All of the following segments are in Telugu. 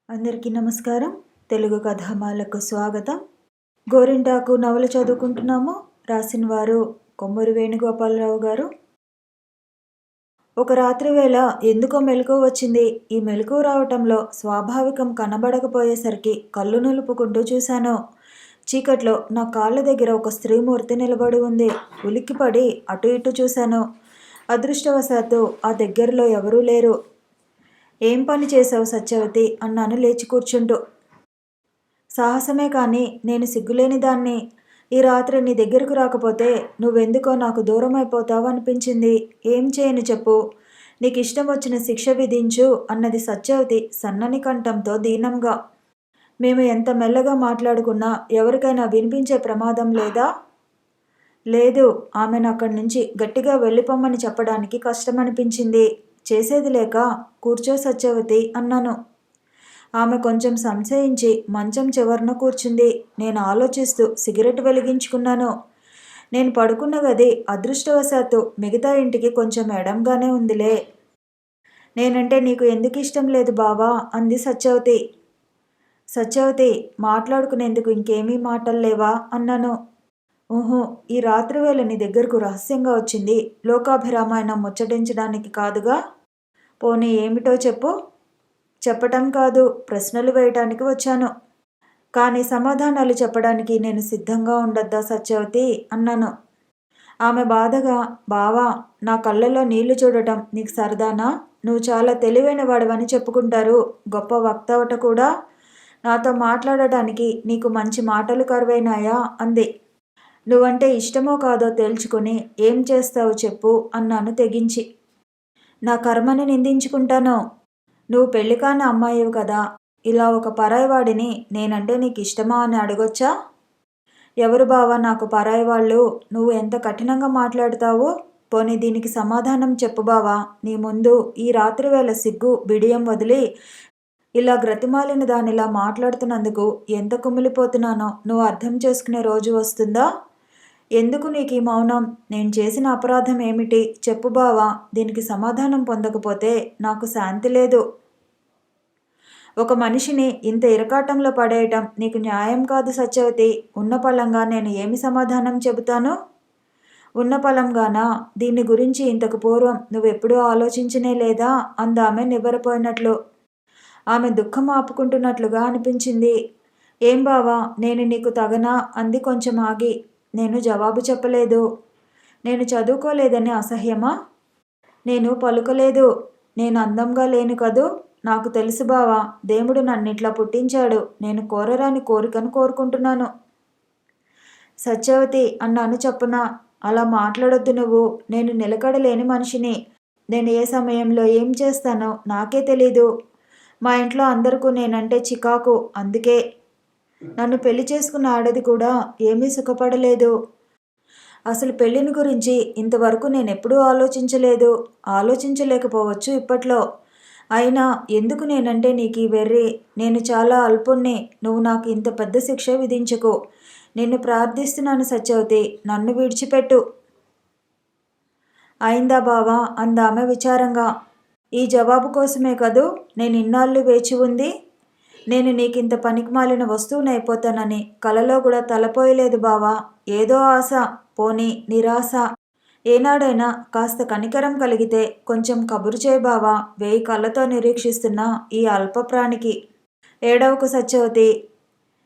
అందరికీ నమస్కారం. తెలుగు కథామాలకు స్వాగతం. గోరింటాకు నవల చదువుకుంటున్నాము. రాసిన వారు కొమ్మూరి వేణుగోపాలరావు గారు. ఒక రాత్రి వేళ ఎందుకో మెలకువ వచ్చింది. ఈ మెలకువ రావటంలో స్వాభావికం కనబడకపోయేసరికి కళ్ళు నులుపుకుంటూ చూశాను. చీకట్లో నా కాళ్ళ దగ్గర ఒక స్త్రీమూర్తి నిలబడి ఉంది. ఉలిక్కిపడి అటు ఇటు చూశాను. అదృష్టవశాత్తు ఆ దగ్గరలో ఎవరూ లేరు. ఏం పని చేశావు సత్యవతి అన్నాను లేచి కూర్చుంటూ. సాహసమే కానీ నేను సిగ్గులేని దాన్ని. ఈ రాత్రి నీ దగ్గరకు రాకపోతే నువ్వెందుకో నాకు దూరం అయిపోతావు అనిపించింది. ఏం చేయను చెప్పు, నీకు ఇష్టం వచ్చిన శిక్ష విధించు అన్నది సత్యవతి సన్నని కంఠంతో దీనంగా. మేము ఎంత మెల్లగా మాట్లాడుకున్నా ఎవరికైనా వినిపించే ప్రమాదం లేదా? లేదు. ఆమెను అక్కడి నుంచి గట్టిగా వెళ్ళిపోమ్మని చెప్పడానికి కష్టమనిపించింది. చేసేది లేక కూర్చో సత్యవతి అన్నాను. ఆమె కొంచెం సంశయించి మంచం చివరన కూర్చుంది. నేను ఆలోచిస్తూ సిగరెట్ వెలిగించుకున్నాను. నేను పడుకున్న గది అదృష్టవశాత్తు మిగతా ఇంటికి కొంచెం ఎడంగానే ఉందిలే. నేనంటే నీకు ఎందుకు ఇష్టం లేదు బావా అంది సత్యవతి. సత్యవతి, మాట్లాడుకునేందుకు ఇంకేమీ మాటల్లేవా అన్నాను. ఊహు, ఈ రాత్రి వేళ నీ దగ్గరకు రహస్యంగా వచ్చింది లోకాభిరామాయణం ముచ్చటించడానికి కాదుగా. పోనీ ఏమిటో చెప్పు. చెప్పటం కాదు, ప్రశ్నలు వేయటానికి వచ్చాను. కానీ సమాధానాలు చెప్పడానికి నేను సిద్ధంగా ఉండొద్దా సత్యవతి అన్నాను. ఆమె బాధగా, బావా, నా కళ్ళలో నీళ్లు చూడటం నీకు సరదానా? నువ్వు చాలా తెలివైన వాడవని చెప్పుకుంటారు. గొప్ప వక్తవట కూడా. నాతో మాట్లాడటానికి నీకు మంచి మాటలు కరువైనాయా అంది. నువ్వంటే ఇష్టమో కాదో తేల్చుకొని ఏం చేస్తావు చెప్పు అన్నాను తెగించి. నా కర్మని నిందించుకుంటాను. నువ్వు పెళ్లి కాని అమ్మాయివి కదా. ఇలా ఒక పరాయివాడిని నేనంటే నీకు ఇష్టమా అని అడగొచ్చా? ఎవరు బావా నాకు పరాయి వాళ్ళు? నువ్వు ఎంత కఠినంగా మాట్లాడుతావు. పోనీ దీనికి సమాధానం చెప్పు బావా. నీ ముందు ఈ రాత్రి వేళ సిగ్గు బిడియం వదిలి ఇలా గ్రతిమాలిన దానిలా మాట్లాడుతున్నందుకు ఎంత కుమిలిపోతున్నానో నువ్వు అర్థం చేసుకునే రోజు వస్తుందా? ఎందుకు నీకు ఈ మౌనం? నేను చేసిన అపరాధం ఏమిటి చెప్పు బావా. దీనికి సమాధానం పొందకపోతే నాకు శాంతి లేదు. ఒక మనిషిని ఇంత ఇరకాటంలో పడేయటం నీకు న్యాయం కాదు సత్యవతి. ఉన్న పళంగా నేను ఏమి సమాధానం చెబుతాను? ఉన్న పళంగానా? దీన్ని గురించి ఇంతకు పూర్వం నువ్వెప్పుడూ ఆలోచించనే లేదా అందామె నివ్వెరపోయినట్లు. ఆమె దుఃఖం ఆపుకుంటున్నట్లుగా అనిపించింది. ఏం బావా, నేను నీకు తగనా అంది కొంచెం ఆగి. నేను జవాబు చెప్పలేదు. నేను చదువుకోలేదని అసహ్యమా? నేను పలుకలేదు. నేను అందంగా లేను కదూ. నాకు తెలుసు బావా, దేవుడు నన్నిట్లా పుట్టించాడు. నేను కోరరాని కోరికను కోరుకుంటున్నాను. సత్యవతి అన్నాను చప్పున. అలా మాట్లాడొద్దు నువ్వు. నేను నిలకడలేని మనిషిని. నేను ఏ సమయంలో ఏం చేస్తానో నాకే తెలీదు. మా ఇంట్లో అందరికీ నేనంటే చికాకు. అందుకే నన్ను పెళ్లి చేసుకున్న ఆడది కూడా ఏమీ సుఖపడలేదు. అసలు పెళ్లిని గురించి ఇంతవరకు నేనెప్పుడూ ఆలోచించలేదు. ఆలోచించలేకపోవచ్చు ఇప్పట్లో. అయినా ఎందుకు నేనంటే నీకు ఈ వెర్రి? నేను చాలా అల్పుణ్ణి. నువ్వు నాకు ఇంత పెద్ద శిక్ష విధించకు. నిన్ను ప్రార్థిస్తున్నాను సత్యవతి, నన్ను విడిచిపెట్టు. అయిందా బావా అందామె విచారంగా. ఈ జవాబు కోసమే కదూ నేను ఇన్నాళ్ళు వేచి ఉంది. నేను నీకింత పనికిమాలిన వస్తువునైపోతానని కలలో కూడా తలపోయలేదు బావా. ఏదో ఆశ, పోనీ నిరాశ. ఏనాడైనా కాస్త కనికరం కలిగితే కొంచెం కబురు చేయి బావా. 1000 కళ్ళతో నిరీక్షిస్తున్న ఈ అల్పప్రాణికి. ఏడవకు సత్యవతి.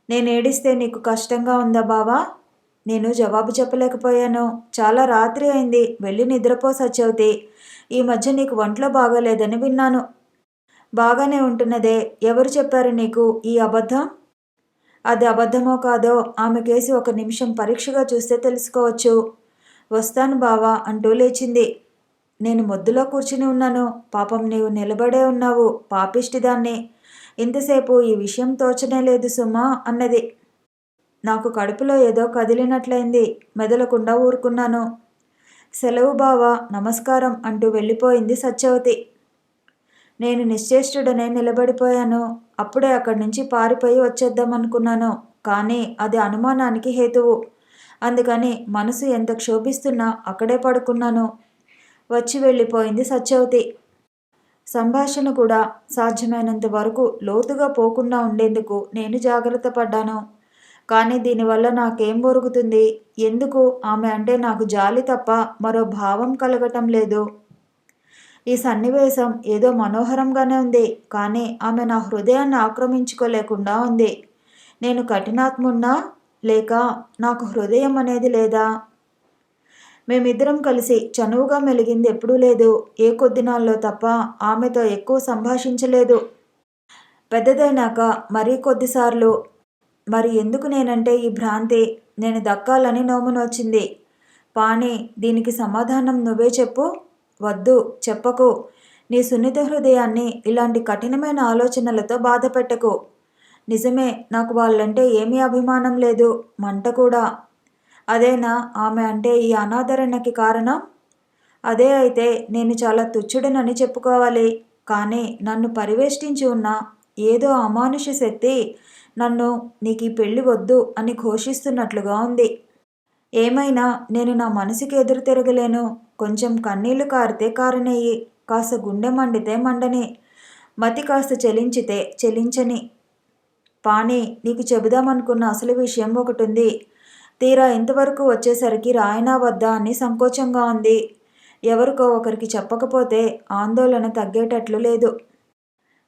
నేనేడిస్తే నీకు కష్టంగా ఉందా బావా? నేను జవాబు చెప్పలేకపోయాను. చాలా రాత్రి అయింది. వెళ్ళి నిద్రపో సత్యవతి. ఈ మధ్య నీకు ఒంట్లో బాగాలేదని విన్నాను. బాగానే ఉంటున్నదే. ఎవరు చెప్పారు నీకు ఈ అబద్ధం? అది అబద్ధమో కాదో ఆమె కేసి ఒక నిమిషం పరీక్షగా చూస్తే తెలుసుకోవచ్చు. వస్తాను బావా అంటూ లేచింది. నేను మొద్దులో కూర్చుని ఉన్నాను. పాపం నీవు నిలబడే ఉన్నావు. పాపిష్టిదాన్ని. ఇంతసేపు ఈ విషయం తోచనే లేదు సుమా అన్నది. నాకు కడుపులో ఏదో కదిలినట్లయింది. మెదలకుండా ఊరుకున్నాను. సెలవు బావా, నమస్కారం అంటూ వెళ్ళిపోయింది సత్యవతి. నేను నిశ్చేష్టుడనే నిలబడిపోయాను. అప్పుడే అక్కడి నుంచి పారిపోయి వచ్చేద్దామనుకున్నాను. కానీ అది అనుమానానికి హేతువు. అందుకని మనసు ఎంత క్షోభిస్తున్నా అక్కడే పడుకున్నాను. వచ్చి వెళ్ళిపోయింది సత్యవతి. సంభాషణ కూడా సాధ్యమైనంత వరకు లోతుగా పోకుండా ఉండేందుకు నేను జాగ్రత్త పడ్డాను. కానీ దీనివల్ల నాకేం ఒరుగుతుంది? ఎందుకు ఆమె అంటే నాకు జాలి తప్ప మరో భావం కలగటం లేదు. ఈ సన్నివేశం ఏదో మనోహరంగానే ఉంది. కానీ ఆమె నా హృదయాన్ని ఆక్రమించుకోలేకుండా ఉంది. నేను కఠినాత్మున్నా? లేక నాకు హృదయం అనేది లేదా? మేమిద్దరం కలిసి చనువుగా మెలిగింది ఎప్పుడూ లేదు. ఏ కొద్ది నాళ్ళలో తప్ప ఆమెతో ఎక్కువ సంభాషించలేదు. పెద్దదైనాక మరీ కొద్దిసార్లు. మరి ఎందుకు నేనంటే ఈ భ్రాంతి? నేను దక్కాలని నోమునొచ్చింది. పాణి, దీనికి సమాధానం నువ్వే చెప్పు. వద్దు, చెప్పకు. నీ సున్నిత హృదయాన్ని ఇలాంటి కఠినమైన ఆలోచనలతో బాధపెట్టకు. నిజమే, నాకు వాళ్ళంటే ఏమీ అభిమానం లేదు, మంట కూడా. అదేనా ఆమె అంటే ఈ అనాదరణకి కారణం? అదే అయితే నేను చాలా తుచ్చుడనని చెప్పుకోవాలి. కానీ నన్ను పరివేష్టించి ఉన్న ఏదో అమానుష శక్తి నన్ను నీకు ఈ పెళ్లి వద్దు అని ఘోషిస్తున్నట్లుగా ఉంది. ఏమైనా నేను నా మనసుకి ఎదురు తిరగలేను. కొంచెం కన్నీళ్లు కారితే కారనేయి, కాస్త గుండె మండితే మండని, మతి కాస్త చెలించితే చెలించని. పాణి, నీకు చెబుదామనుకున్న అసలు విషయం ఒకటుంది. తీరా ఇంతవరకు వచ్చేసరికి రాయనా వద్దా అని సంకోచంగా ఉంది. ఎవరికో ఒకరికి చెప్పకపోతే ఆందోళన తగ్గేటట్లు లేదు.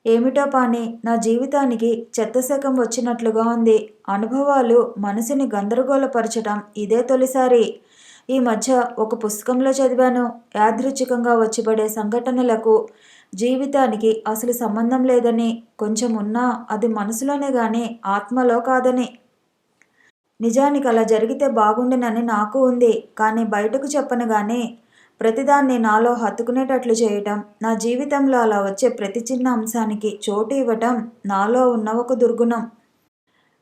ఏమిటో పాణి, నా జీవితానికి చెత్తశకం వచ్చినట్లుగా ఉంది. అనుభవాలు మనసుని గందరగోళపరచటం ఇదే తొలిసారి. ఈ మధ్య ఒక పుస్తకంలో చదివాను, యాదృచ్ఛికంగా వచ్చిపడే సంఘటనలకు జీవితానికి అసలు సంబంధం లేదని, కొంచెం ఉన్నా అది మనసులోనే గాని ఆత్మలో కాదని. నిజానికి అలా జరిగితే బాగుండునని నాకు ఉంది. కానీ బయటకు చెప్పను గాని ప్రతిదాన్ని నాలో హత్తుకునేటట్లు చేయటం, నా జీవితంలో అలా వచ్చే ప్రతి చిన్న అంశానికి చోటు ఇవ్వటం నాలో ఉన్న ఒక దుర్గుణం.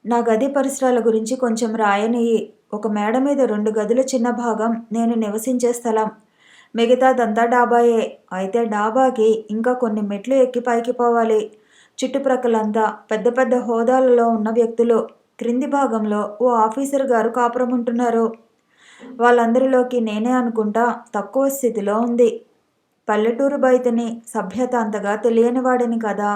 నా గది పరిసరాల గురించి కొంచెం రాయనియి. ఒక మేడ మీద 2 గదుల చిన్న భాగం నేను నివసించే స్థలం. మిగతాదంతా డాబాయే. అయితే డాబాకి ఇంకా కొన్ని మెట్లు ఎక్కి పైకి పోవాలి. చుట్టుప్రక్కలంతా పెద్ద పెద్ద హోదాలలో ఉన్న వ్యక్తులు. క్రింది భాగంలో ఓ ఆఫీసర్ గారు కాపురం ఉంటున్నారు. వాళ్ళందరిలోకి నేనే అనుకుంటా తక్కువ స్థితిలో ఉంది. పల్లెటూరు బయటని, సభ్యత అంతగా తెలియని వాడిని కదా.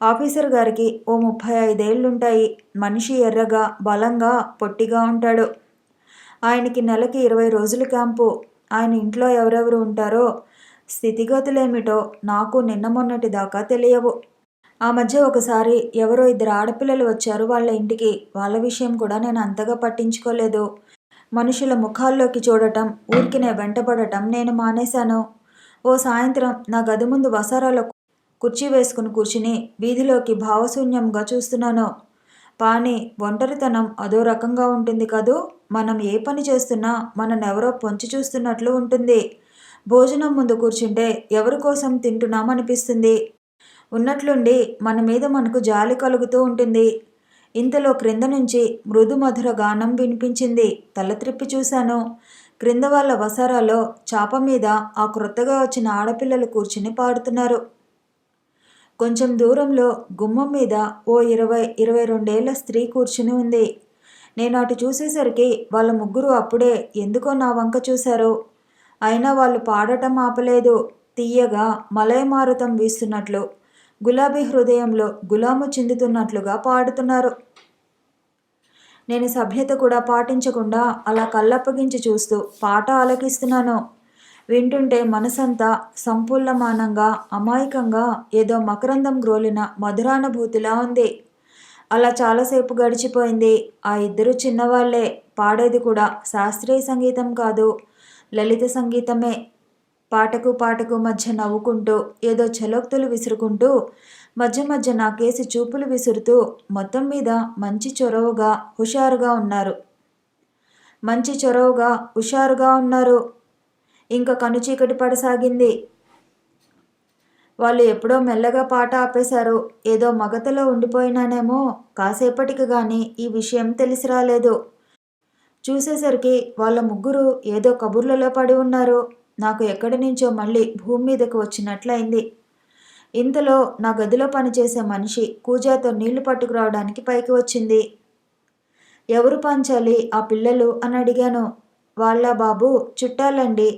ఆఫీసర్ గారికి ఓ 35 ఏళ్లుంటాయి. మనిషి ఎర్రగా, బలంగా, పొట్టిగా ఉంటాడు. ఆయనకి నెలకి 20 రోజులు క్యాంపు. ఆయన ఇంట్లో ఎవరెవరు ఉంటారో, స్థితిగతులేమిటో నాకు నిన్న మొన్నటి దాకా తెలియవు. ఆ మధ్య ఒకసారి ఎవరో 2 ఆడపిల్లలు వచ్చారు వాళ్ళ ఇంటికి. వాళ్ళ విషయం కూడా నేను అంతగా పట్టించుకోలేదు. మనుషుల ముఖాల్లోకి చూడటం, ఊరికినే వెంటపడటం నేను మానేశాను. ఓ సాయంత్రం నా గది ముందు వసారాలో కుర్చీ వేసుకుని కూర్చుని వీధిలోకి భావశూన్యంగా చూస్తున్నాను. పాణి, ఒంటరితనం అదో రకంగా ఉంటుంది కదూ. మనం ఏ పని చేస్తున్నా మననెవరో పొంచి చూస్తున్నట్లు ఉంటుంది. భోజనం ముందు కూర్చుంటే ఎవరి కోసం తింటున్నామనిపిస్తుంది. ఉన్నట్లుండి మన మీద మనకు జాలి కలుగుతూ ఉంటుంది. ఇంతలో క్రింద నుంచి మృదు మధుర గానం వినిపించింది. తల త్రిప్పి చూశాను. క్రింద వాళ్ళ వసారాలో చాప మీద ఆ క్రొత్తగా వచ్చిన ఆడపిల్లలు కూర్చుని పాడుతున్నారు. కొంచెం దూరంలో గుమ్మం మీద ఓ 20-22 ఏళ్ల స్త్రీ కూర్చుని ఉంది. నేను అటు చూసేసరికి వాళ్ళ ముగ్గురు అప్పుడే ఎందుకో నా వంక చూశారు. అయినా వాళ్ళు పాడటం ఆపలేదు. తీయగా మలయమారుతం వీస్తున్నట్లు, గులాబీ హృదయంలో గులాము చిందుతున్నట్లుగా పాడుతున్నారు. నేను సభ్యత కూడా పాటించకుండా అలా కళ్ళప్పగించి చూస్తూ పాట ఆలకిస్తున్నాను. వింటుంటే మనసంతా సంపుల్లమానంగా, అమాయకంగా ఏదో మకరందం గ్రోలిన మధురానుభూతిలా ఉంది. అలా చాలాసేపు గడిచిపోయింది. ఆ 2 చిన్నవాళ్లే. పాడేది కూడా శాస్త్రీయ సంగీతం కాదు, లలిత సంగీతమే. పాటకు పాటకు మధ్య నవ్వుకుంటూ, ఏదో చలోక్తులు విసురుకుంటూ, మధ్య మధ్య నాకేసి చూపులు విసురుతూ, మొత్తం మీద మంచి చొరవగా హుషారుగా ఉన్నారు. ఇంకా కనుచీకటి పడసాగింది. వాళ్ళు ఎప్పుడో మెల్లగా పాట ఆపేశారు. ఏదో మగతలో ఉండిపోయినానేమో. కాసేపటికి గాని ఈ విషయం తెలిసి రాలేదు. చూసేసరికి వాళ్ళ ముగ్గురు ఏదో కబుర్లలో పడి ఉన్నారు. నాకు ఎక్కడి నుంచో మళ్ళీ భూమి మీదకు వచ్చినట్లయింది. ఇంతలో నా గదిలో పనిచేసే మనిషి కూజాతో నీళ్లు పట్టుకురావడానికి పైకి వచ్చింది. ఎవరు పంచాలి ఆ పిల్లలు అని అడిగాను. వాళ్ళ బాబు, చుట్టాలండి.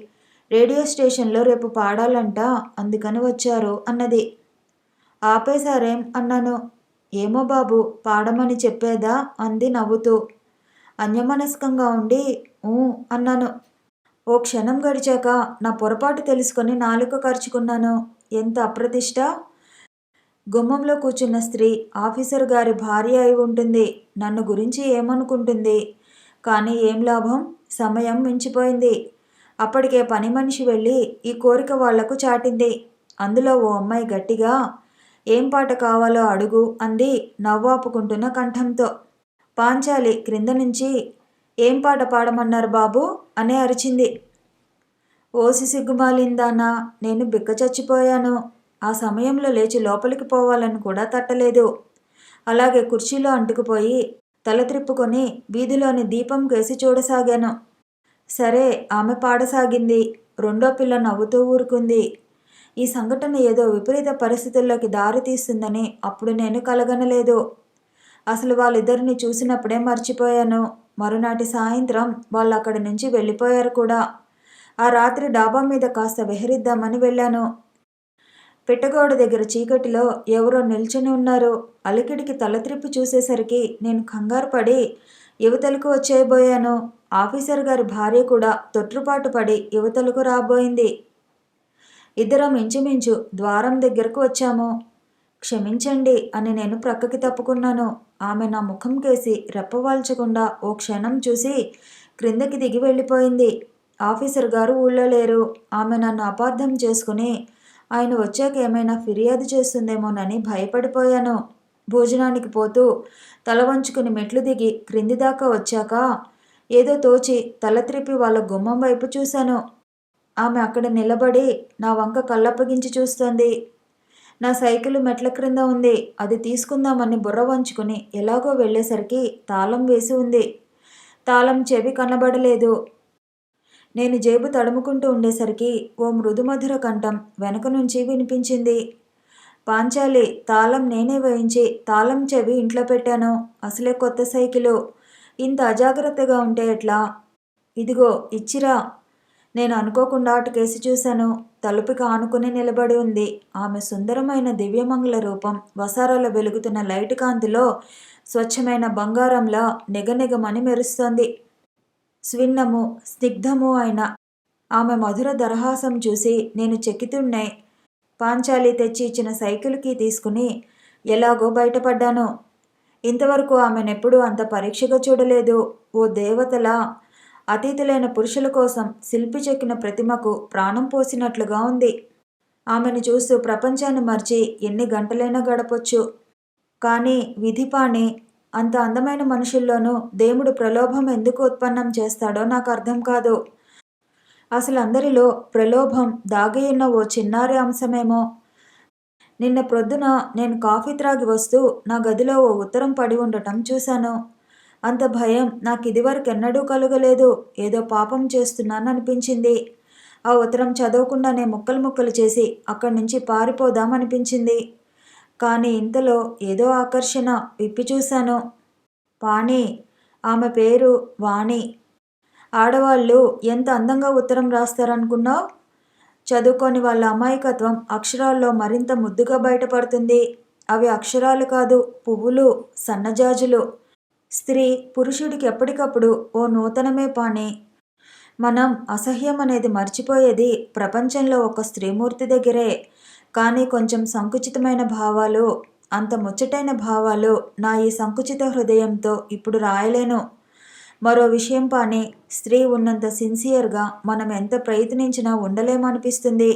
రేడియో స్టేషన్లో రేపు పాడాలంట, అందుకని వచ్చారు అన్నది. ఆపేశారేం అన్నాను. ఏమో బాబు, పాడమని చెప్పేదా అంది నవ్వుతూ. అన్యమనస్కంగా ఉండి ఊ అన్నాను. ఓ క్షణం గడిచాక నా పొరపాటు తెలుసుకొని నాలుక కరుచుకున్నాను. ఎంత అప్రతిష్ట! గుమ్మంలో కూర్చున్న స్త్రీ ఆఫీసర్ గారి భార్య అయి ఉంటుంది. నన్ను గురించి ఏమనుకుంటుంది? కానీ ఏం లాభం? సమయం మించిపోయింది. అప్పటికే పని మనిషి వెళ్ళి ఈ కోరిక వాళ్లకు చాటింది. అందులో ఓ అమ్మాయి గట్టిగా ఏం పాట కావాలో అడుగు అంది నవ్వాపుకుంటున్న కంఠంతో. పాంచాలి క్రింద నుంచి ఏం పాట పాడమన్నారు బాబు అనే అరిచింది. ఓసి సిగ్గుమాలిందానా, నేను బిక్క చచ్చిపోయాను. ఆ సమయంలో లేచి లోపలికి పోవాలని కూడా తట్టలేదు. అలాగే కుర్చీలో అంటుకుపోయి తల త్రిప్పుకొని వీధిలోని దీపం కేసి చూడసాగాను. సరే, ఆమె పాడసాగింది. రెండో పిల్ల నవ్వుతూ ఊరుకుంది. ఈ సంఘటన ఏదో విపరీత పరిస్థితుల్లోకి దారి తీస్తుందని అప్పుడు నేను కలగనలేదు. అసలు వాళ్ళిద్దరిని చూసినప్పుడే మర్చిపోయాను. మరునాటి సాయంత్రం వాళ్ళు అక్కడి నుంచి వెళ్ళిపోయారు కూడా. ఆ రాత్రి డాబా మీద కాస్త విహరిద్దామని వెళ్ళాను. పిట్టగోడ దగ్గర చీకటిలో ఎవరో నిల్చుని ఉన్నారు. అలికిడికి తల త్రిప్పి చూసేసరికి నేను కంగారు పడి యువతలకు వచ్చేయబోయాను. ఆఫీసర్ గారి భార్య కూడా తొట్రుపాటు పడి యువతలకు రాబోయింది. ఇద్దరం ఇంచుమించు ద్వారం దగ్గరకు వచ్చాము. క్షమించండి అని నేను ప్రక్కకి తప్పుకున్నాను. ఆమె నా ముఖం కేసి రెప్పవాల్చకుండా ఓ క్షణం చూసి క్రిందకి దిగి వెళ్ళిపోయింది. ఆఫీసర్ గారు ఊళ్ళో లేరు. ఆమె నన్ను అపార్థం చేసుకుని ఆయన వచ్చాక ఏమైనా ఫిర్యాదు చేస్తుందేమోనని భయపడిపోయాను. భోజనానికి పోతూ తల వంచుకుని మెట్లు దిగి క్రింది దాకా వచ్చాక ఏదో తోచి తల త్రిప్పి వాళ్ళ గుమ్మం వైపు చూశాను. ఆమె అక్కడ నిలబడి నా వంక కళ్ళప్పగించి చూస్తోంది. నా సైకిలు మెట్ల క్రింద ఉంది. అది తీసుకుందామని బుర్ర వంచుకుని ఎలాగో వెళ్ళేసరికి తాళం వేసి ఉంది. తాళం చెవి కనబడలేదు. నేను జేబు తడుముకుంటూ ఉండేసరికి ఓ మృదుమధుర కంఠం వెనక నుంచి వినిపించింది. పాంచాలి, తాళం నేనే వేయించి తాళం చెవి ఇంట్లో పెట్టాను. అసలే కొత్త సైకిలు. ఇంత అజాగ్రత్తగా ఉంటే ఎట్లా? ఇదిగో ఇచ్చిరా. నేను అనుకోకుండా అటుకేసి చూశాను. తలుపుకి ఆనుకుని నిలబడి ఉంది. ఆమె సుందరమైన దివ్యమంగళ రూపం వసారాల వెలుగుతున్న లైటు కాంతిలో స్వచ్ఛమైన బంగారంలా నిగనిగమని మెరుస్తోంది. స్విన్నము స్నిగ్ధము అయిన ఆమె మధుర దరహాసం చూసి నేను చెక్కితున్నై పాంచాలి తెచ్చి ఇచ్చిన సైకిల్కి తీసుకుని ఎలాగో బయటపడ్డాను. ఇంతవరకు ఆమెనెప్పుడూ అంత పరీక్షగా చూడలేదు. ఓ దేవతలా, అతీతులైన పురుషుల కోసం శిల్పి చెక్కిన ప్రతిమకు ప్రాణం పోసినట్లుగా ఉంది. ఆమెను చూస్తూ ప్రపంచాన్ని మర్చి ఎన్ని గంటలైనా గడపొచ్చు. కానీ విధిపాణి, అంత అందమైన మనుషుల్లోనూ దేవుడు ప్రలోభం ఎందుకు ఉత్పన్నం చేస్తాడో నాకు అర్థం కాదు. అసలు అందరిలో ప్రలోభం దాగియున్న ఓ చిన్నారి అంశమేమో. నిన్న ప్రొద్దున నేను కాఫీ త్రాగి వస్తూ నా గదిలో ఓ ఉత్తరం పడి ఉండటం చూశాను. అంత భయం నాకు ఇదివరకెన్నడూ కలుగలేదు. ఏదో పాపం చేస్తున్నాననిపించింది. ఆ ఉత్తరం చదవకుండానే ముక్కలు ముక్కలు చేసి అక్కడి నుంచి పారిపోదామనిపించింది. కానీ ఇంతలో ఏదో ఆకర్షణ విప్పి చూశాను. పాణి. ఆమె పేరు వాణి. ఆడవాళ్ళు ఎంత అందంగా ఉత్తరం రాస్తారనుకున్నావు? చదువుకొని వాళ్ళ అమాయకత్వం అక్షరాల్లో మరింత ముద్దుగా బయటపడుతుంది. అవి అక్షరాలు కాదు, పువ్వులు, సన్నజాజులు. స్త్రీ పురుషుడికి ఎప్పటికప్పుడు ఓ నూతనమే పాణి. మనం అసహ్యం అనేది మర్చిపోయేది ప్రపంచంలో ఒక స్త్రీమూర్తి దగ్గరే. కానీ కొంచెం సంకుచితమైన భావాలు, అంత ముచ్చటైన భావాలు నా ఈ సంకుచిత హృదయంతో ఇప్పుడు రాయలేను. మరో విషయం పాణి, స్త్రీ ఉన్నంత సిన్సియర్గా మనం ఎంత ప్రయత్నించినా ఉండలేమనిపిస్తుంది.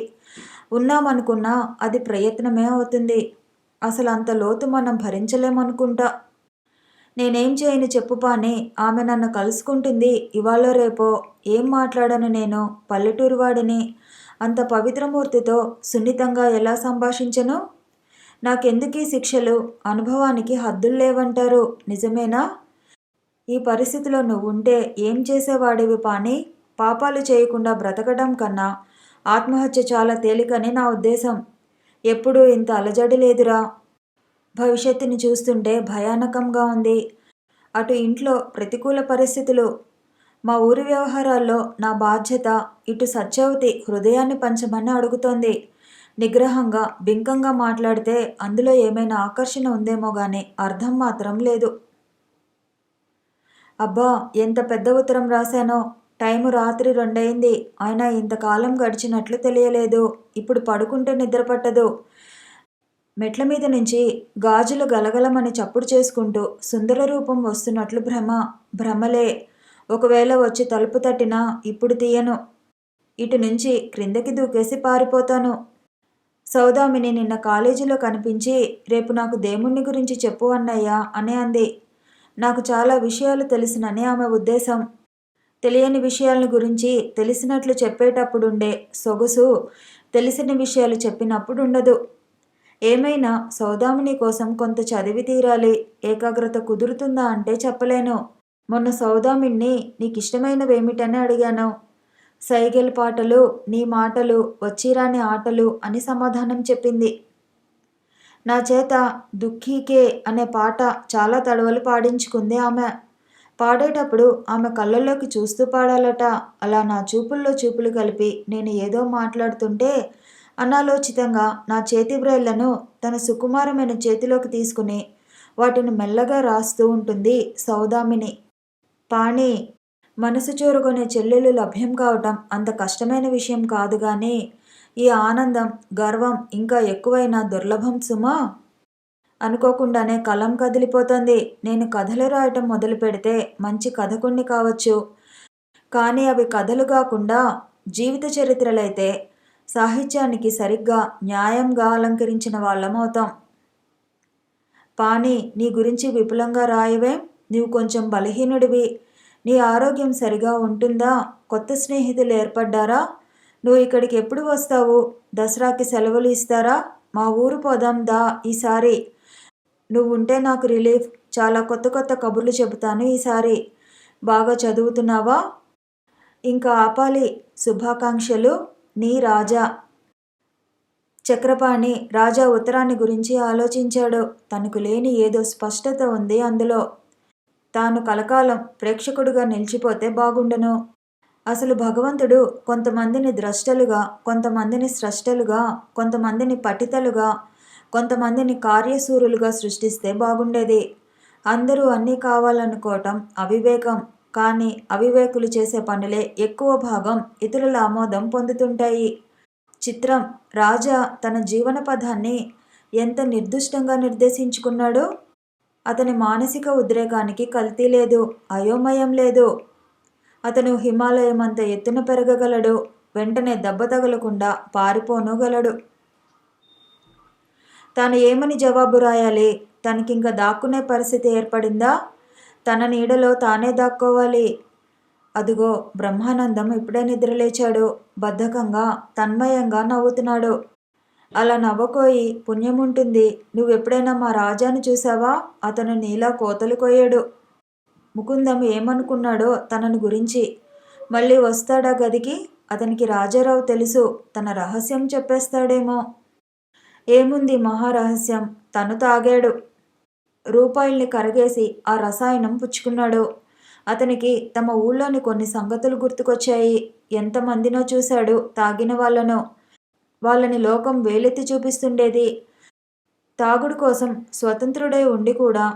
ఉన్నామనుకున్నా అది ప్రయత్నమే అవుతుంది. అసలు అంత లోతు మనం భరించలేమనుకుంటా. నేనేం చేయను చెప్పు పాణి. ఆమె నన్ను కలుసుకుంటుంది ఇవాళో రేపో. ఏం మాట్లాడను నేను, పల్లెటూరు వాడిని. అంత పవిత్రమూర్తితో సున్నితంగా ఎలా సంభాషించను? నాకెందుకీ శిక్షలు? అనుభవానికి హద్దుల్లేవంటారు, నిజమేనా? ఈ పరిస్థితిలో నువ్వుంటే ఏం చేసేవాడివి పాణి? పాపాలు చేయకుండా బ్రతకడం కన్నా ఆత్మహత్య చాలా తేలికని నా ఉద్దేశం. ఎప్పుడూ ఇంత అలజడి లేదురా. భవిష్యత్తుని చూస్తుంటే భయానకంగా ఉంది. అటు ఇంట్లో ప్రతికూల పరిస్థితులు, మా ఊరి వ్యవహారాల్లో నా బాధ్యత. ఇటు సత్యవతి హృదయాన్ని పంచమని అడుగుతోంది. నిగ్రహంగా బింకంగా మాట్లాడితే అందులో ఏమైనా ఆకర్షణ ఉందేమో గాని అర్థం మాత్రం లేదు. అబ్బా, ఎంత పెద్ద ఉత్తరం రాశానో. టైము రాత్రి 2 అయింది. అయినా ఇంతకాలం గడిచినట్లు తెలియలేదు. ఇప్పుడు పడుకుంటే నిద్ర పట్టదు. మెట్ల మీద నుంచి గాజులు గలగలమని చప్పుడు చేసుకుంటూ సుందర రూపం వస్తున్నట్లు భ్రమ. భ్రమలే. ఒకవేళ వచ్చి తలుపు తట్టినా ఇప్పుడు తీయను. ఇటు నుంచి క్రిందకి దూకేసి పారిపోతాను. సౌదామిని నిన్న కాలేజీలో కనిపించి, రేపు నాకు దేవుణ్ణి గురించి చెప్పు అన్నయ్య అని అంది. నాకు చాలా విషయాలు తెలిసినని ఆమె ఉద్దేశం. తెలియని విషయాలను గురించి తెలిసినట్లు చెప్పేటప్పుడుండే సొగసు తెలిసిన విషయాలు చెప్పినప్పుడుండదు. ఏమైనా సౌదామిని కోసం కొంత చదివి తీరాలి. ఏకాగ్రత కుదురుతుందా అంటే చెప్పలేను. మొన్న సౌదామిని నీకిష్టమైనవేమిటని అడిగాను. సైగల్ పాటలు, నీ మాటలు, వచ్చిరాని ఆటలు అని సమాధానం చెప్పింది. నా చేత దుఃఖీకే అనే పాట చాలా తడవలు పాడించుకుంది ఆమె. పాడేటప్పుడు ఆమె కళ్ళల్లోకి చూస్తూ పాడాలట. అలా నా చూపుల్లో చూపులు కలిపి నేను ఏదో మాట్లాడుతుంటే అనాలోచితంగా నా చేతి వ్రేళ్లను తన సుకుమారమైన చేతిలోకి తీసుకుని వాటిని మెల్లగా రాస్తూ ఉంటుంది సౌదామిని. పాణి, మనసు చూరుకునే చెల్లెలు లభ్యం కావటం అంత కష్టమైన విషయం కాదు గాని ఈ ఆనందం, గర్వం ఇంకా ఎక్కువైన దుర్లభం సుమా. అనుకోకుండానే కలం కదిలిపోతుంది. నేను కథలు రాయటం మొదలు పెడితే మంచి కథకుణ్ణి కావచ్చు. కానీ అవి కథలు కాకుండా జీవిత చరిత్రలైతే సాహిత్యానికి సరిగ్గా న్యాయంగా అలంకరించిన వాళ్ళమవుతాం. పాణి, నీ గురించి విపులంగా రాయవే. నీవు కొంచెం బలహీనుడివి. నీ ఆరోగ్యం సరిగా ఉంటుందా? కొత్త స్నేహితులు ఏర్పడ్డారా? నువ్వు ఇక్కడికి ఎప్పుడు వస్తావు? దసరాకి సెలవులు ఇస్తారా? మా ఊరు పోదాం దా ఈసారి. నువ్వుంటే నాకు రిలీఫ్. చాలా కొత్త కొత్త కబుర్లు చెబుతాను ఈసారి. బాగా చదువుతున్నావా? ఇంకా ఆపాలి. శుభాకాంక్షలు, నీ రాజా. చక్రపాణి రాజా ఉత్తరాన్ని గురించి ఆలోచించాడు. తనకు లేని ఏదో స్పష్టత ఉంది అందులో. తాను కలకాలం ప్రేక్షకుడుగా నిలిచిపోతే బాగుండను. అసలు భగవంతుడు కొంతమందిని ద్రష్టలుగా, కొంతమందిని స్రష్టలుగా, కొంతమందిని పఠితలుగా, కొంతమందిని కార్యశూరులుగా సృష్టిస్తే బాగుండేది. అందరూ అన్నీ కావాలనుకోవటం అవివేకం. కానీ అవివేకులు చేసే పనులే ఎక్కువ భాగం ఇతరుల ఆమోదం పొందుతుంటాయి. చిత్రం, రాజా తన జీవన పథాన్ని ఎంత నిర్దుష్టంగా నిర్దేశించుకున్నాడు. అతని మానసిక ఉద్రేకానికి కల్తీ లేదు, అయోమయం లేదు. అతను హిమాలయం అంత ఎత్తున పెరగగలడు. వెంటనే దెబ్బ తగలకుండా పారిపోనుగలడు. తాను ఏమని జవాబు రాయాలి? తనకింక దాక్కునే పరిస్థితి ఏర్పడిందా? తన నీడలో తానే దాక్కోవాలి. అదుగో బ్రహ్మానందం ఇప్పుడే నిద్రలేచాడు. బద్ధకంగా, తన్మయంగా నవ్వుతున్నాడు. అలా నవ్వకోయి, పుణ్యముంటుంది. నువ్వెప్పుడైనా మా రాజాను చూసావా? అతను నీలా కోతలు కొయ్యడు. ముకుందం ఏమనుకున్నాడో తనను గురించి. మళ్ళీ వస్తాడా గదికి? అతనికి రాజారావు తెలుసు. తన రహస్యం చెప్పేస్తాడేమో. ఏముంది మహారహస్యం? తను తాగాడు. రూపాయల్ని కరగేసి ఆ రసాయనం పుచ్చుకున్నాడు. అతనికి తమ ఊళ్ళోని కొన్ని సంగతులు గుర్తుకొచ్చాయి. ఎంతమందినో చూశాడు తాగిన వాళ్ళను. వాళ్ళని లోకం వేలెత్తి చూపిస్తుండేది. తాగుడు కోసం స్వతంత్రుడై ఉండి కూడా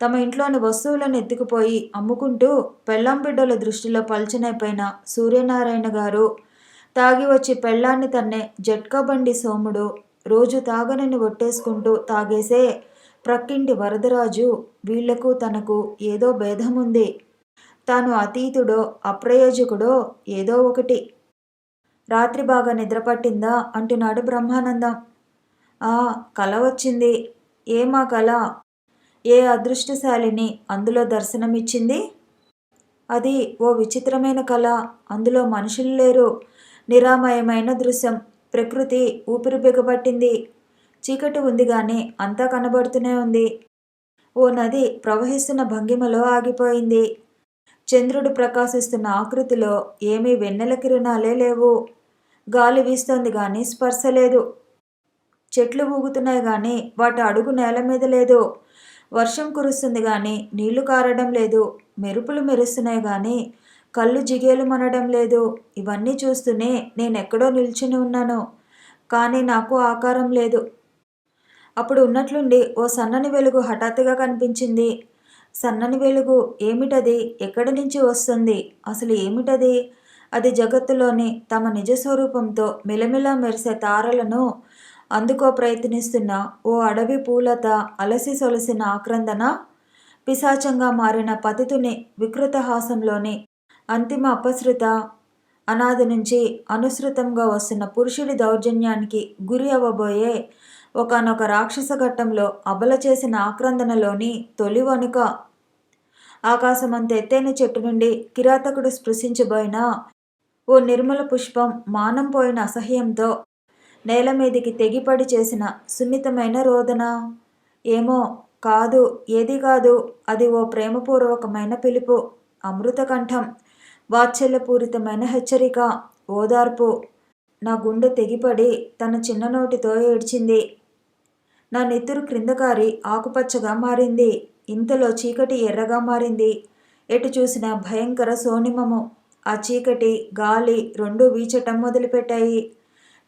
తమ ఇంట్లోని వస్తువులను ఎత్తుకుపోయి అమ్ముకుంటూ పెళ్ళాం బిడ్డల దృష్టిలో పల్చనైపోయిన సూర్యనారాయణ గారు, తాగి వచ్చి పెళ్ళాన్ని తన్నే జట్కా బండి సోముడు, రోజు తాగనని ఒట్టేసుకుంటూ తాగేసే ప్రక్కింటి వరదరాజు, వీళ్లకు తనకు ఏదో భేదముంది. తాను అతీతుడో అప్రయోజకుడో ఏదో ఒకటి. రాత్రి బాగా నిద్రపట్టిందా అంటున్నాడు బ్రహ్మానందం. ఆ కల వచ్చింది. ఏమా కల? ఏ అదృష్టశాలిని అందులో దర్శనమిచ్చింది? అది ఓ విచిత్రమైన కళ. అందులో మనుషులు లేరు. నిరామయమైన దృశ్యం. ప్రకృతి ఊపిరి బిగపట్టింది. చీకటి ఉంది గాని అంతా కనబడుతూనే ఉంది. ఓ నది ప్రవహిస్తున్న భంగిమలో ఆగిపోయింది. చంద్రుడు ప్రకాశిస్తున్న ఆకృతిలో ఏమీ వెన్నెల కిరణాలే లేవు. గాలి వీస్తోంది గాని స్పర్శ లేదు. చెట్లు ఊగుతున్నాయి గాని వాటి అడుగు నేల మీద లేదు. వర్షం కురుస్తుంది గాని నీళ్లు కారడం లేదు. మెరుపులు మెరుస్తున్నాయి గాని కళ్ళు జిగేలు మనడం లేదు. ఇవన్నీ చూస్తూనే నేనెక్కడో నిల్చుని ఉన్నాను. కానీ నాకు ఆకారం లేదు. అప్పుడు ఉన్నట్లుండి ఓ సన్నని వెలుగు హఠాత్తుగా కనిపించింది. సన్నని వెలుగు ఏమిటది? ఎక్కడి నుంచి వస్తుంది? అసలు ఏమిటది? అది జగత్తులోని తమ నిజ స్వరూపంతో మిలమిలా మెరిసే తారలను అందుకో ప్రయత్నిస్తున్న ఓ అడవి పూలత అలసి సొలసిన ఆక్రందన, పిశాచంగా మారిన పతితుని వికృత హాసంలోని అంతిమ అపసృత, అనాది నుంచి అనుసృతంగా వస్తున్న పురుషుడి దౌర్జన్యానికి గురి అవ్వబోయే ఒకానొక రాక్షస ఘట్టంలో అబల చేసిన ఆక్రందనలోని తొలి వణుక. ఆకాశమంత ఎత్తైన చెట్టు నుండి కిరాతకుడు స్పృశించబోయిన ఓ నిర్మల పుష్పం మానం పోయిన అసహ్యంతో నేల మీదికి తెగిపడి చేసిన సున్నితమైన రోదన. ఏమో, కాదు, ఏది కాదు, అది ఓ ప్రేమపూర్వకమైన పిలుపు, అమృతకంఠం, వాత్సల్యపూరితమైన హెచ్చరిక, ఓదార్పు. నా గుండె తెగిపడి తన చిన్న నోటితో ఏడ్చింది. నా నెత్తురు క్రిందకారి ఆకుపచ్చగా మారింది. ఇంతలో చీకటి ఎర్రగా మారింది. ఎటు చూసిన భయంకర సోనిమము. ఆ చీకటి, గాలి రెండూ వీచటం మొదలుపెట్టాయి.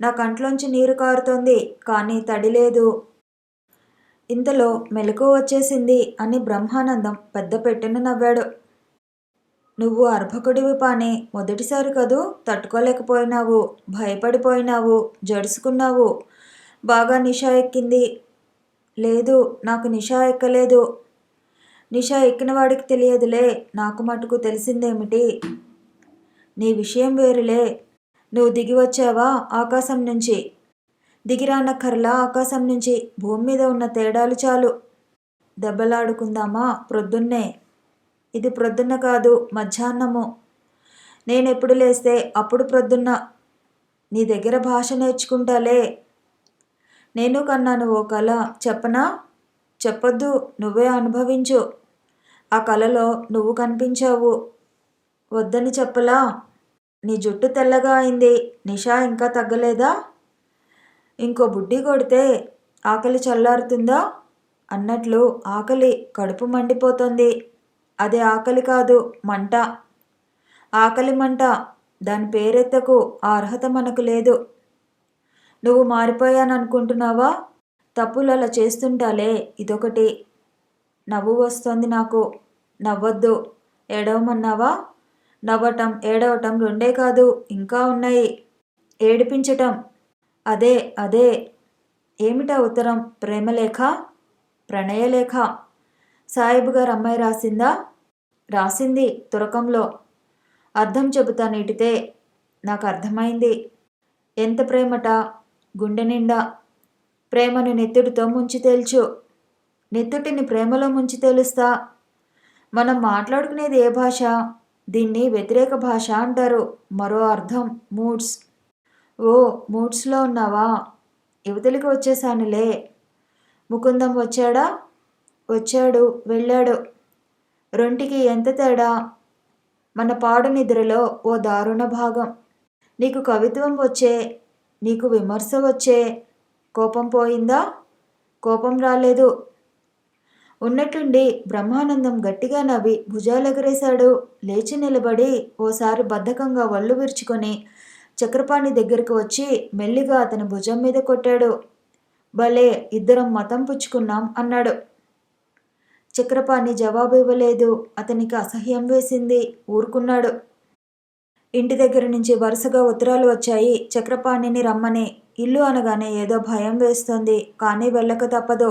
నా కంట్లోంచి నీరు కారుతోంది, కానీ తడి లేదు. ఇంతలో మెలకువ వచ్చేసింది అని బ్రహ్మానందం పెద్ద పెట్టెన నవ్వాడు. నువ్వు అర్భకుడివి పానే, మొదటిసారి కదూ, తట్టుకోలేకపోయినావు, భయపడిపోయినావు, జడుసుకున్నావు. బాగా నిషా ఎక్కింది. లేదు, నాకు నిషా ఎక్కలేదు. నిషా ఎక్కిన వాడికి తెలియదులే, నాకు మటుకు తెలిసిందేమిటి? నీ విషయం వేరులే. నువ్వు దిగి వచ్చావా ఆకాశం నుంచి? దిగిరానక్కర్లా ఆకాశం నుంచి, భూమి మీద ఉన్న తేడాలు చాలు. దెబ్బలాడుకుందామా ప్రొద్దున్నే? ఇది ప్రొద్దున్న కాదు, మధ్యాహ్నము. నేనెప్పుడు లేస్తే అప్పుడు ప్రొద్దున్న. నీ దగ్గర భాష నేర్చుకుంటాలే. నేను కన్నాను ఓ కల, చెప్పనా? చెప్పొద్దు, నువ్వే అనుభవించు. ఆ కలలో నువ్వు కనిపించావు. వద్దని చెప్పలా? నీ జుట్టు తెల్లగా అయింది. నిషా ఇంకా తగ్గలేదా? ఇంకో బుడ్డి కొడితే ఆకలి చల్లారుతుందా? అన్నట్లు ఆకలి, కడుపు మండిపోతుంది. అది ఆకలి కాదు, మంట. ఆకలి మంట. దాని పేరెత్తకు, ఆ అర్హత మనకు లేదు. నువ్వు మారిపోయాననుకుంటున్నావా? తప్పులు అలా చేస్తుంటాలే, ఇదొకటి. నవ్వు వస్తోంది నాకు. నవ్వొద్దు. ఏడవమన్నావా? నవ్వటం, ఏడవటం రెండే కాదు, ఇంకా ఉన్నాయి. ఏడిపించటం. అదే అదే. ఏమిటా ఉత్తరం? ప్రేమలేఖ? ప్రణయలేఖ? సాయిబు గారు అమ్మాయి రాసిందా? రాసింది, తురకంలో. అర్థం చెబుతా నీటితే. నాకు అర్థమైంది. ఎంత ప్రేమట? గుండె నిండా. ప్రేమను నెత్తుడితో ముంచి తేల్చు. నెత్తుటిని ప్రేమలో ముంచి తేలుస్తా. మనం మాట్లాడుకునేది ఏ భాష? దీన్ని వ్యతిరేక భాష అంటారు. మరో అర్థం మూడ్స్. ఓ, మూడ్స్లో ఉన్నావా? యువతలికి వచ్చేసానులే. ముకుందం వచ్చాడా? వచ్చాడు, వెళ్ళాడు. రొంటికి ఎంత తేడా? మన పాడు నిద్రలో ఓ దారుణ భాగం. నీకు కవిత్వం వచ్చే, నీకు విమర్శ వచ్చే. కోపం పోయిందా? కోపం రాలేదు. ఉన్నట్లుండి బ్రహ్మానందం గట్టిగా నవ్వి భుజాలెగరేశాడు. లేచి నిలబడి ఓసారి బద్ధకంగా ఒళ్ళు విరుచుకొని చక్రపాణి దగ్గరకు వచ్చి మెల్లిగా అతని భుజం మీద కొట్టాడు. భలే, ఇద్దరం మతం పుచ్చుకున్నాం అన్నాడు. చక్రపాణి జవాబు ఇవ్వలేదు. అతనికి అసహ్యం వేసింది. ఊరుకున్నాడు. ఇంటి దగ్గర నుంచి వరుసగా ఉత్తరాలు వచ్చాయి చక్రపాణిని రమ్మని. ఇల్లు అనగానే ఏదో భయం వేస్తోంది, కానీ వెళ్ళక తప్పదు.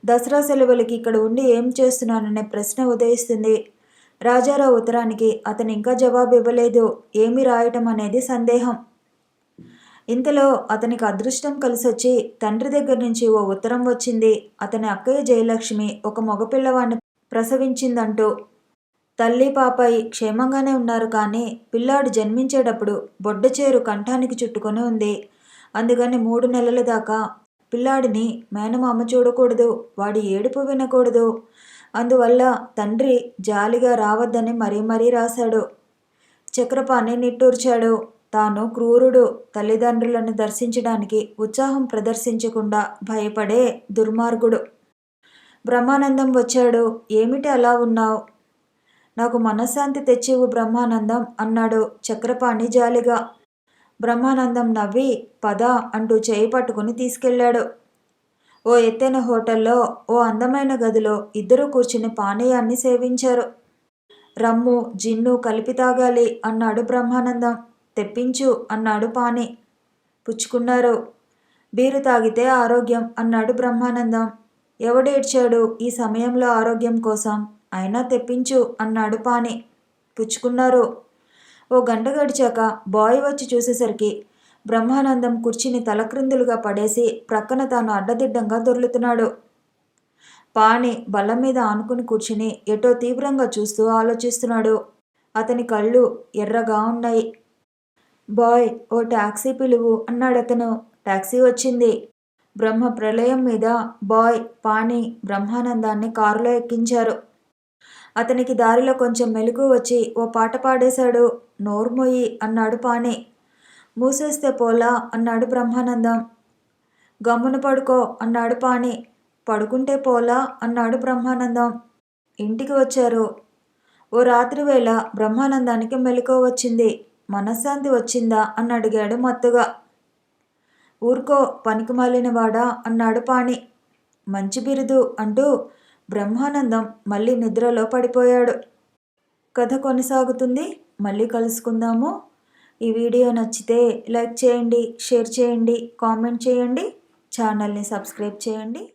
దసరా సెలవులకి ఇక్కడ ఉండి ఏం చేస్తున్నాననే ప్రశ్న ఉదయిస్తుంది. రాజారావు ఉత్తరానికి అతను ఇంకా జవాబు ఇవ్వలేదు. ఏమి రాయటం అనేది సందేహం. ఇంతలో అతనికి అదృష్టం కలిసొచ్చి తండ్రి దగ్గర నుంచి ఓ ఉత్తరం వచ్చింది. అతని అక్కయ్య జయలక్ష్మి ఒక మగపిల్లవాడిని ప్రసవించిందంటూ. తల్లి పాపాయి క్షేమంగానే ఉన్నారు, కానీ పిల్లాడు జన్మించేటప్పుడు బొడ్డచేరు కంఠానికి చుట్టుకొని ఉంది. అందుకని 3 నెలల దాకా పిల్లాడిని మేనమామ చూడకూడదు, వాడి ఏడుపు వినకూడదు. అందువల్ల తండ్రి జాలిగా రావద్దని మరీ మరీ రాశాడు. చక్రపాణి నిట్టూర్చాడు. తాను క్రూరుడు, తల్లిదండ్రులను దర్శించడానికి ఉత్సాహం ప్రదర్శించకుండా భయపడే దుర్మార్గుడు. బ్రహ్మానందం వచ్చాడు. ఏమిటి అలా ఉన్నావు? నాకు మనశ్శాంతి తెచ్చివు బ్రహ్మానందం అన్నాడు చక్రపాణి జాలిగా. బ్రహ్మానందం నవ్వి పద అంటూ చేయి పట్టుకుని తీసుకెళ్ళాడు. ఓ ఎత్తైన హోటల్లో ఓ అందమైన గదిలో ఇద్దరూ కూర్చుని పానీయాన్ని సేవించారు. రమ్ము జిన్ను కలిపి తాగాలి అన్నాడు బ్రహ్మానందం. తెప్పించు అన్నాడు పాని. పుచ్చుకున్నారు. బీరు తాగితే ఆరోగ్యం అన్నాడు బ్రహ్మానందం. ఎవడేడ్చాడు ఈ సమయంలో ఆరోగ్యం కోసం, అయినా తెప్పించు అన్నాడు పాని. పుచ్చుకున్నారు. ఓ గంట గడిచాక బాయ్ వచ్చి చూసేసరికి బ్రహ్మానందం కుర్చీని తలక్రిందులుగా పడేసి ప్రక్కన తాను అడ్డదిడ్డంగా దొర్లుతున్నాడు. పాని బల్ల మీద ఆనుకుని కూర్చుని ఎటో తీవ్రంగా చూస్తూ ఆలోచిస్తున్నాడు. అతని కళ్ళు ఎర్రగా ఉన్నాయి. బాయ్ ఓ టాక్సీ పిలువు అన్నాడతను. టాక్సీ వచ్చింది. బ్రహ్మ ప్రళయం మీద బాయ్ పాని బ్రహ్మానందాన్ని కారులో ఎక్కించారు. అతనికి దారిలో కొంచెం మెలకువ వచ్చి ఓ పాట పాడేశాడు. నోర్మొయ్యి అన్నాడు పాని. మూసేస్తే పోలా అన్నాడు బ్రహ్మానందం. గమ్మున పడుకో అన్నాడు పాని. పడుకుంటే పోలా అన్నాడు బ్రహ్మానందం. ఇంటికి వచ్చారు. ఓ రాత్రి వేళ బ్రహ్మానందానికి మెలకువ వచ్చింది. మనశ్శాంతి వచ్చిందా అని అడిగాడు మత్తుగా. ఊరుకో పనికిమాలినవాడా అన్నాడు పాని. మంచి బిరుదు అంటూ బ్రహ్మానందం మళ్ళీ నిద్రలో పడిపోయాడు. కథ కొనసాగుతుంది. మళ్ళీ కలుసుకుందాము. ఈ వీడియో నచ్చితే లైక్ చేయండి, షేర్ చేయండి, కామెంట్ చేయండి, ఛానల్ని సబ్స్క్రైబ్ చేయండి.